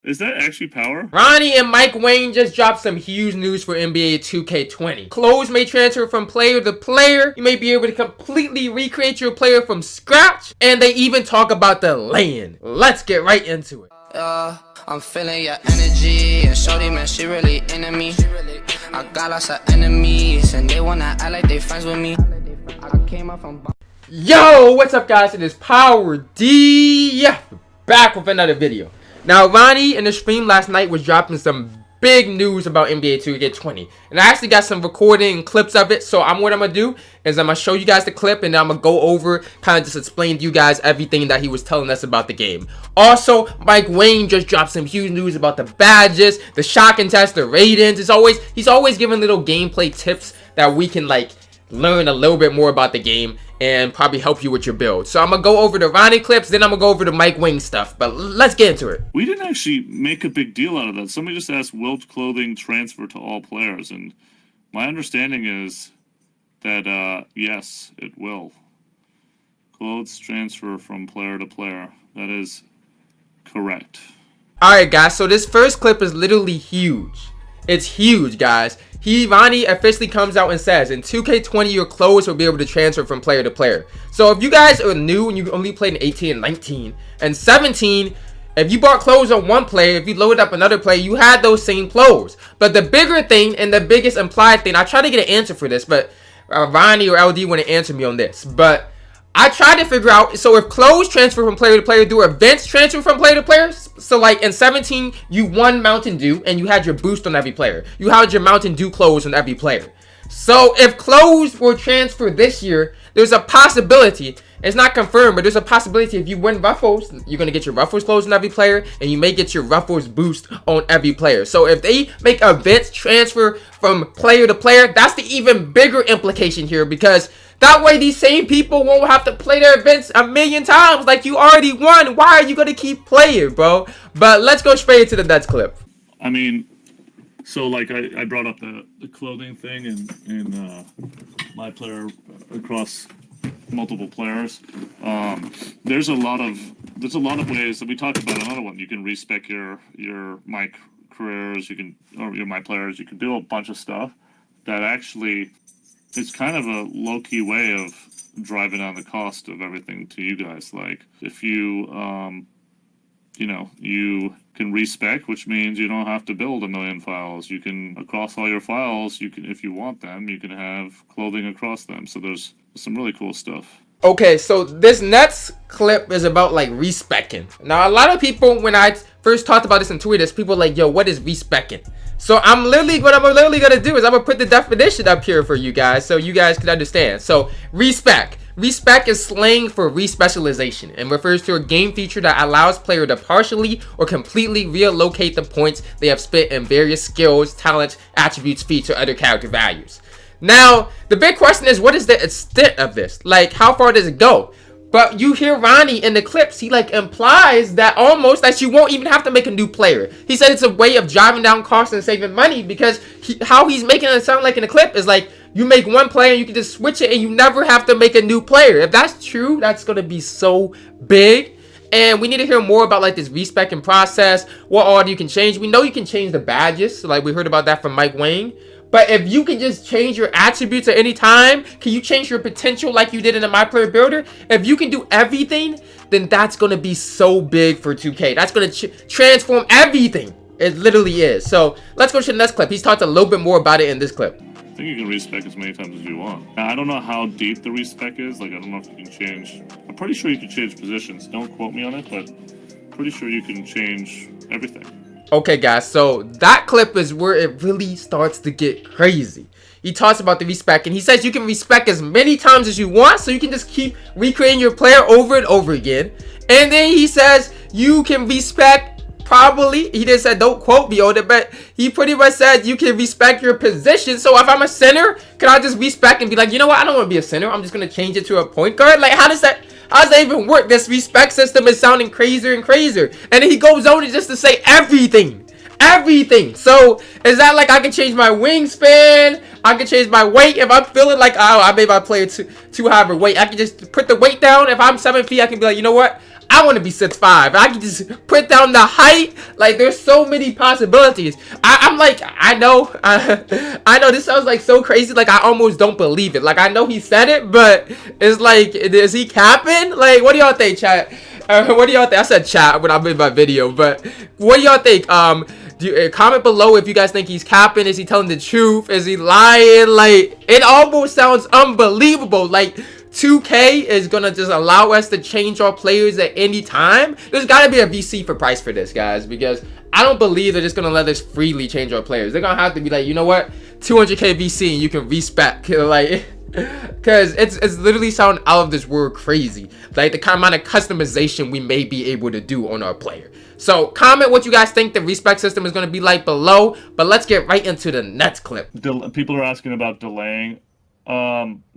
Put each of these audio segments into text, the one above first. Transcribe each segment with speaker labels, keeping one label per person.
Speaker 1: Is that actually power?
Speaker 2: Ronnie and Mike Wang just dropped some huge news for NBA 2K20. Clothes may transfer from player to player. You may be able to completely recreate your player from scratch. And they even talk about the land. Let's get right into it.
Speaker 3: I'm feeling your energy. And shorty, man, she really into me. I got lots of enemies. And they wanna act like they friends with me. I came up from...
Speaker 2: Yo, what's up, guys? It is PowerGotGame back with another video. Now, Ronnie in the stream last night was dropping some big news about NBA 2K20, and I actually got some recording clips of it. So what I'm gonna do is I'm gonna show you guys the clip, and then I'm gonna go over, kind of just explain to you guys everything that he was telling us about the game. Also, Mike Wang just dropped some huge news about the badges, the shot contest, the ratings. He's always giving little gameplay tips that we can like learn a little bit more about the game and probably help you with your build. So I'm gonna go over the Ronnie clips, then I'm gonna go over the Mike Wang stuff. But let's get into it.
Speaker 1: We didn't actually make a big deal out of that. Somebody just asked, will clothing transfer to all players? And my understanding is that, yes, it will. Clothes transfer from player to player. That is correct.
Speaker 2: Alright, guys, so this first clip is literally huge. It's huge, guys. Ronnie officially comes out and says, in 2K20, your clothes will be able to transfer from player to player. So if you guys are new and you only played in 18 and 19 and 17, if you bought clothes on one player, if you loaded up another player, you had those same clothes. But the bigger thing and the biggest implied thing, I tried to get an answer for this, but Ronnie or LD wouldn't answer me on this. But I tried to figure out, so if clothes transfer from player to player, do events transfer from player to player? So like in 17, you won Mountain Dew and you had your boost on every player. You had your Mountain Dew clothes on every player. So if clothes were transferred this year, there's a possibility, it's not confirmed, but there's a possibility if you win Ruffles, you're going to get your Ruffles clothes on every player, and you may get your Ruffles boost on every player. So if they make events transfer from player to player, that's the even bigger implication here, because that way these same people won't have to play their events a million times. Like, you already won. Why are you going to keep playing, bro? But let's go straight into the next clip.
Speaker 1: I mean, so like I brought up the clothing thing in my player across multiple players. There's a lot of ways that we talked about. Another one, you can respec your my careers, or your my players. You can do a bunch of stuff that actually, it's kind of a low-key way of driving down the cost of everything to you guys. Like, if you, you can respec, which means you don't have to build a million files. You can, across all your files, you can, if you want them, you can have clothing across them. So there's some really cool stuff.
Speaker 2: Okay, so this next clip is about like respecking. Now, a lot of people, when I first talked about this in Twitter, people were like, yo, what is respecking? So what I'm literally gonna do is I'm gonna put the definition up here for you guys so you guys can understand. So respec. Respec is slang for respecialization and refers to a game feature that allows player to partially or completely relocate the points they have spent in various skills, talents, attributes, feats, or other character values. Now, the big question is, what is the extent of this? Like, how far does it go? But you hear Ronnie in the clips, he like implies that almost that you won't even have to make a new player. He said it's a way of driving down costs and saving money, because how he's making it sound like in the clip is like, you make one player and you can just switch it and you never have to make a new player. If that's true, that's going to be so big. And we need to hear more about like this respecing process, what order you can change. We know you can change the badges, so like we heard about that from Mike Wang. But if you can just change your attributes at any time, can you change your potential like you did in the My Player Builder? If you can do everything, then that's going to be so big for 2K. That's going to transform everything. It literally is. So let's go to the next clip. He's talked a little bit more about it in this clip.
Speaker 1: I think you can respec as many times as you want. I don't know how deep the respec is. Like, I don't know if you can change. I'm pretty sure you can change positions. Don't quote me on it, but pretty sure you can change everything.
Speaker 2: Okay, guys, so that clip is where it really starts to get crazy. He talks about the respec, and he says you can respec as many times as you want, so you can just keep recreating your player over and over again. And then he says you can respec probably, he didn't say, don't quote me on it, but he pretty much said you can respec your position. So if I'm a center, can I just respec and be like, you know what, I don't want to be a center, I'm just going to change it to a point guard? Like, how does that even work? This respec system is sounding crazier and crazier. And then he goes on just to say everything. So is that like I can change my wingspan? I can change my weight if I'm feeling like, oh, I made my player too high of a weight. I can just put the weight down. If I'm 7 feet, I can be like, you know what? I want to be 6'5". I can just put down the height. Like, there's so many possibilities. I'm like, I know this sounds like so crazy. Like, I almost don't believe it. Like, I know he said it, but it's like, is he capping? Like, what do y'all think, chat? What do y'all think? I said chat when I made my video, but what do y'all think? Comment below if you guys think he's capping. Is he telling the truth? Is he lying? Like, it almost sounds unbelievable. Like, 2K is gonna just allow us to change our players at any time. There's gotta be a VC for price for this, guys, because I don't believe they're just gonna let us freely change our players. They're gonna have to be like, you know what, 200k VC and you can respec, like, because it's literally sounding out of this world crazy, like the amount of customization we may be able to do on our player. So comment what you guys think the respec system is gonna be like below, but let's get right into the next clip.
Speaker 1: People are asking about delaying.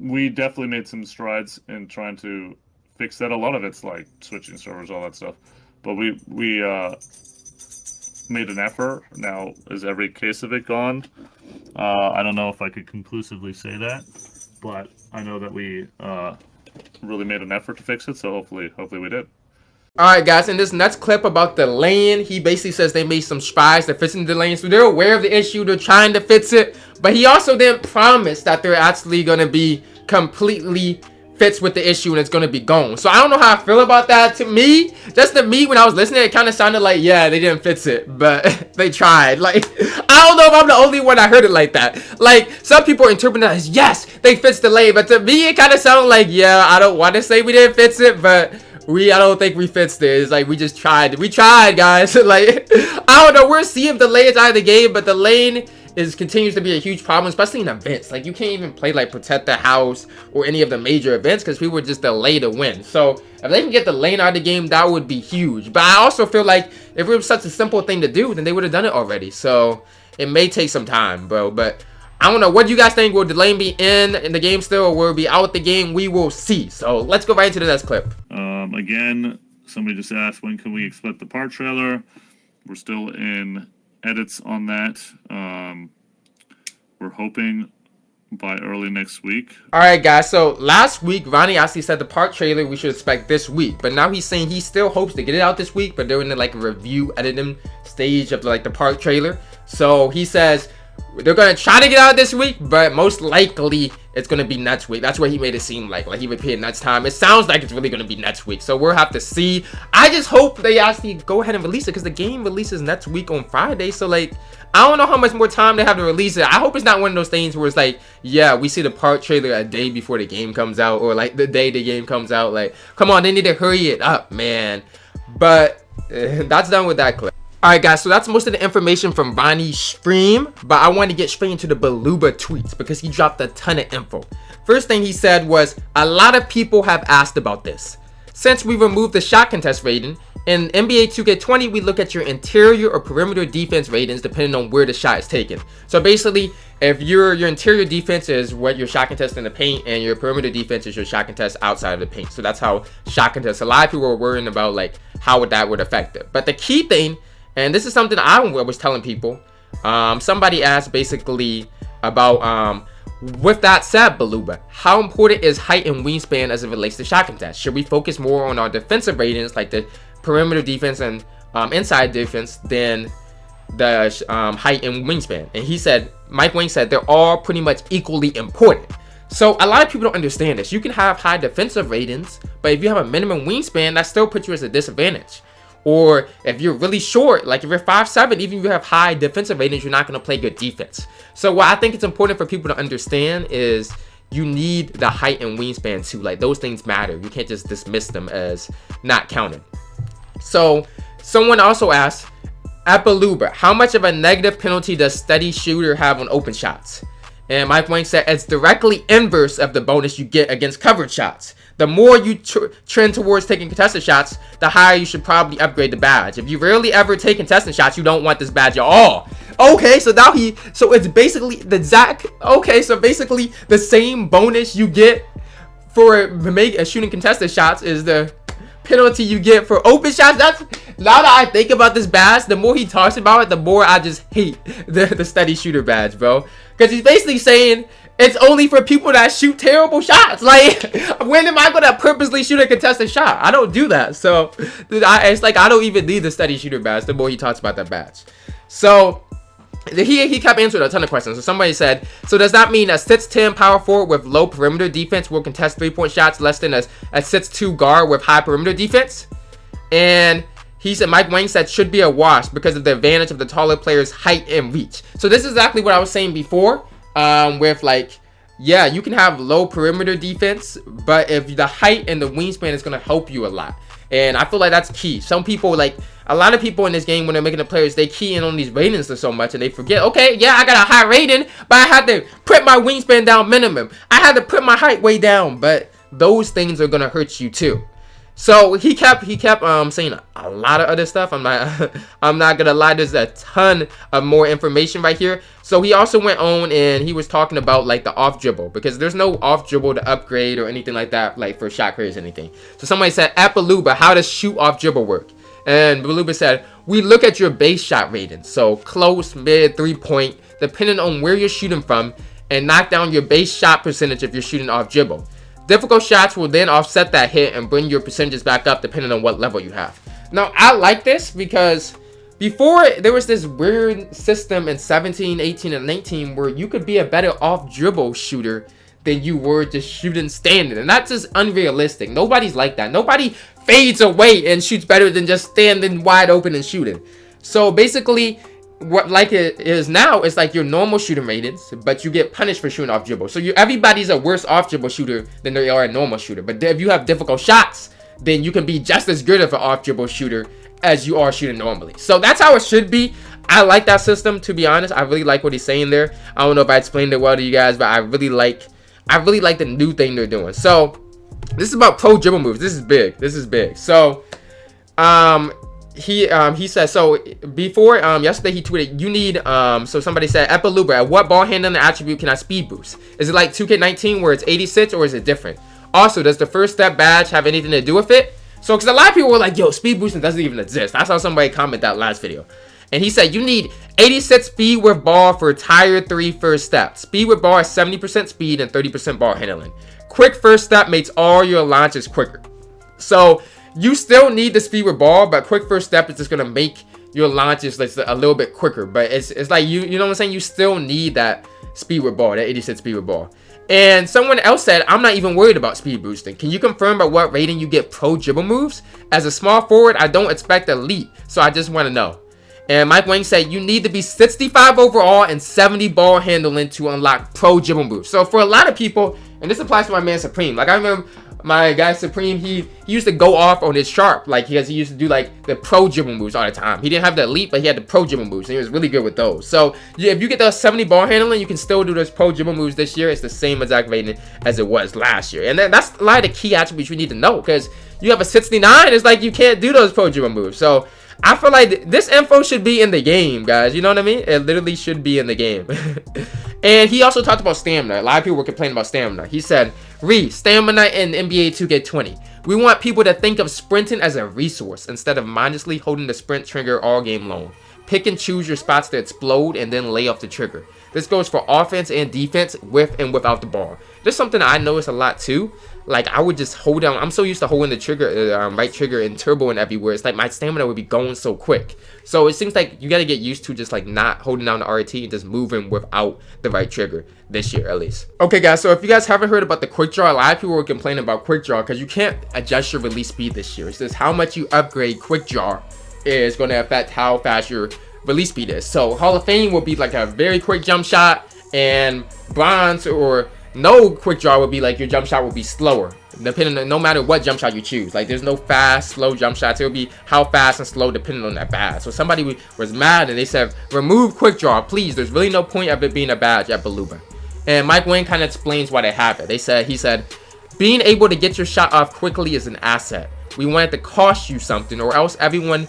Speaker 1: We definitely made some strides in trying to fix that. A lot of it's like switching servers, all that stuff. But we made an effort. Now, is every case of it gone? I don't know if I could conclusively say that, but I know that we really made an effort to fix it. So hopefully we did.
Speaker 2: Alright guys, in this next clip about the lane, he basically says they made some strides to fixing the lane. So they're aware of the issue, they're trying to fix it. But he also didn't promise that they're actually going to be completely fixed with the issue and it's going to be gone. So I don't know how I feel about that. To me, just to me, when I was listening, it kind of sounded like, yeah, they didn't fix it, but they tried. Like, I don't know if I'm the only one that heard it like that. Like, some people interpret that as, yes, they fixed the lane. But to me, it kind of sounded like, yeah, I don't want to say we didn't fix it, but I don't think we fixed it. It's like we just tried. We tried, guys. Like, I don't know. We'll see if the lane is out of the game, but the lane continues to be a huge problem, especially in events. Like, you can't even play like Protect the House or any of the major events because people just delay to win. So if they can get the lane out of the game, that would be huge. But I also feel like if it was such a simple thing to do, then they would have done it already. So it may take some time, bro. But I don't know. What do you guys think? Will the lane be in the game still, or will it be out the game? We will see. So let's go right into the next clip.
Speaker 1: Again, somebody just asked, when can we expect the part trailer? We're still in edits on that. We're hoping by early next week.
Speaker 2: Alright guys, so last week Ronnie actually said the part trailer we should expect this week, but now he's saying he still hopes to get it out this week, but they're in the like review editing stage of like the part trailer. So he says they're gonna try to get out this week, but most likely it's gonna be next week. That's what he made it seem like he repeated next time. It sounds like it's really gonna be next week, so we'll have to see. I just hope they actually go ahead and release it, because the game releases next week on Friday. So like, I don't know how much more time they have to release it. I hope it's not one of those things where it's like, yeah, we see the part trailer a day before the game comes out, or like the day the game comes out. Like, come on, they need to hurry it up, man. But that's done with that clip. Alright guys, so that's most of the information from Ronnie's stream, but I want to get straight into the Beluba tweets because he dropped a ton of info. First thing he said was, a lot of people have asked about this. Since we removed the shot contest rating, in NBA 2K20 we look at your interior or perimeter defense ratings depending on where the shot is taken. So basically, if your interior defense is what your shot contest in the paint, and your perimeter defense is your shot contest outside of the paint. So that's how shot contest. A lot of people are worrying about like how that would affect it. But the key thing, and this is something I was telling people, somebody asked basically about, with that said, Beluba, how important is height and wingspan as it relates to shot contest? Should we focus more on our defensive ratings, like the perimeter defense and inside defense, than the height and wingspan? And he said, Mike Wang said, they're all pretty much equally important. So a lot of people don't understand this. You can have high defensive ratings, but if you have a minimum wingspan, that still puts you as a disadvantage. Or if you're really short, like if you're 5'7", even if you have high defensive ratings, you're not going to play good defense. So what I think it's important for people to understand is you need the height and wingspan too. Like, those things matter. You can't just dismiss them as not counted. So someone also asked, at Beluba, how much of a negative penalty does steady shooter have on open shots? And Mike Wang said it's directly inverse of the bonus you get against covered shots. The more you trend towards taking contested shots, the higher you should probably upgrade the badge. If you rarely ever take contested shots, you don't want this badge at all. Okay, so now so it's basically the exact, okay, so basically the same bonus you get for shooting contested shots is the penalty you get for open shots. That's, now that I think about this badge, the more he talks about it, the more I just hate the steady shooter badge, bro. Because he's basically saying It's only for people that shoot terrible shots. Like, when am I gonna purposely shoot a contested shot? I don't do that. So, it's like I don't even need the steady shooter badge. The more he talks about that badge. So, he kept answering a ton of questions. So somebody said, so does that mean a 6'10" power forward with low perimeter defense will contest 3-point shots less than a 6'2" guard with high perimeter defense? And he said, Mike Wang said, should be a wash because of the advantage of the taller player's height and reach. So this is exactly what I was saying before. With like, yeah, you can have low perimeter defense, but if the height and the wingspan is going to help you a lot. And I feel like that's key. Some people, like a lot of people in this game, when they're making the players, they key in on these ratings so much and they forget, okay, yeah, I got a high rating, but I had to put my wingspan down minimum. I had to put my height way down, but those things are going to hurt you too. So he kept saying a lot of other stuff. I'm not gonna lie, there's a ton of more information right here. So he also went on and he was talking about like the off dribble, because there's no off dribble to upgrade or anything like that, like for shot creators or anything. So somebody said, at Baluba, how does shoot off dribble work? And Baluba said, we look at your base shot rating, so close, mid, 3-point, depending on where you're shooting from, and knock down your base shot percentage if you're shooting off dribble. Difficult shots will then offset that hit and bring your percentages back up depending on what level you have. Now, I like this because before there was this weird system in 17, 18, and 19 where you could be a better off-dribble shooter than you were just shooting standing. And that's just unrealistic. Nobody's like that. Nobody fades away and shoots better than just standing wide open and shooting. So basically, what like it is now is like your normal shooting ratings, but you get punished for shooting off dribble. So everybody's a worse off dribble shooter than they are a normal shooter. But if you have difficult shots, then you can be just as good of an off dribble shooter as you are shooting normally. So that's how it should be. I like that system, to be honest. I really like what he's saying there. I don't know if I explained it well to you guys, but I really like the new thing they're doing. So this is about pro dribble moves. This is big. This is big. So he said, so before yesterday he tweeted, you need so somebody said, Epiluba, at what ball handling attribute can I speed boost? Is it like 2K19 where it's 86, or is it different? Also, does the first step badge have anything to do with it? So because a lot of people were like, yo, speed boosting doesn't even exist. I saw somebody comment that last video, and he said you need 86 speed with ball for tier 3 first step. Speed with ball is 70% speed and 30% ball handling. Quick first step makes all your launches quicker. So you still need the speed with ball, but quick first step is just gonna make your launches a little bit quicker. But it's like you know what I'm saying. You still need that speed with ball, that 86 speed with ball. And someone else said, I'm not even worried about speed boosting. Can you confirm by what rating you get pro dribble moves? As a small forward, I don't expect elite, so I just want to know. And Mike Wang said, you need to be 65 overall and 70 ball handling to unlock pro dribble moves. So for a lot of people, and this applies to my man Supreme. Like I remember my guy Supreme, he used to go off on his sharp, like he used to do like the pro dribble moves all the time. He didn't have the elite, but he had the pro dribble moves, and he was really good with those. So if you get those 70 ball handling, you can still do those pro dribble moves this year. It's the same exact rating as it was last year, and that's a lot of the key attributes you need to know, because you have a 69, it's like you can't do those pro dribble moves. So I feel like this info should be in the game, guys. You know what I mean? It literally should be in the game. And he also talked about stamina. A lot of people were complaining about stamina. He said, stamina in NBA 2K20. We want people to think of sprinting as a resource instead of mindlessly holding the sprint trigger all game long. Pick and choose your spots to explode and then lay off the trigger. This goes for offense and defense, with and without the ball. There's something I notice a lot too. Like I would just hold down. I'm so used to holding the trigger, right trigger and turbo and everywhere. It's like my stamina would be going so quick. So it seems like you got to get used to just like not holding down the RT and just moving without the right trigger this year at least. Okay guys, so if you guys haven't heard about the quick draw, a lot of people were complaining about quick draw because you can't adjust your release speed this year. It's just how much you upgrade quick draw is going to affect how fast your release speed is. So Hall of Fame will be like a very quick jump shot, and bronze or no quick draw would be like your jump shot will be slower, depending on no matter what jump shot you choose. Like there's no fast, slow jump shots. It'll be how fast and slow depending on that badge. So somebody was mad and they said, remove quick draw, please. There's really no point of it being a badge at Baluba. And Mike Wang kind of explains why they have it. He said, being able to get your shot off quickly is an asset. We want it to cost you something, or else everyone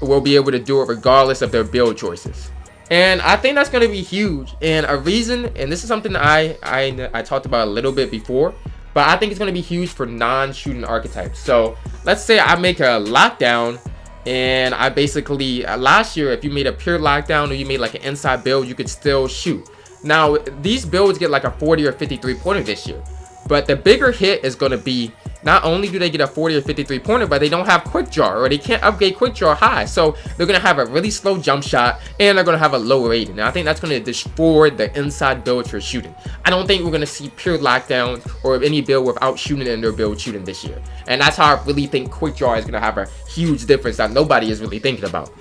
Speaker 2: will be able to do it regardless of their build choices. And I think that's going to be huge. And a reason, and this is something I talked about a little bit before, but I think it's going to be huge for non-shooting archetypes. So let's say I make a lockdown, and I basically last year, if you made a pure lockdown or you made like an inside build, you could still shoot. Now, these builds get like a 40 or 53 pointer this year. But the bigger hit is going to be, not only do they get a 40 or 53 pointer, but they don't have quick draw, or they can't upgrade quick draw high. So they're going to have a really slow jump shot, and they're going to have a low rating. Now I think that's going to destroy the inside build for shooting. I don't think we're going to see pure lockdown or any build without shooting in their build shooting this year. And that's how I really think quick draw is going to have a huge difference that nobody is really thinking about.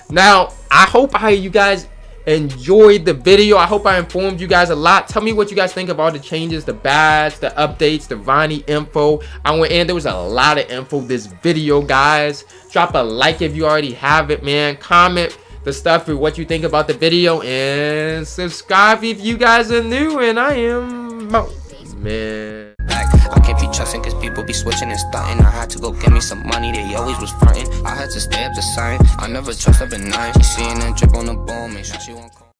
Speaker 2: Now, I hope you guys enjoyed the video. I hope I informed you guys a lot. Tell me what you guys think of all the changes, the badge, the updates, the RONNIE info. I went in, there was a lot of info this video, guys. Drop a like if you already have it, man. Comment the stuff for what you think about the video, and subscribe if you guys are new. And I am Moses, man.
Speaker 3: I can't be trusting cause people be switching and stunting. I had to go get me some money, they always was fronting. I had to stay up to sign. I never trust, I've been nice. Seeing that drip on the ball, make sure she won't call.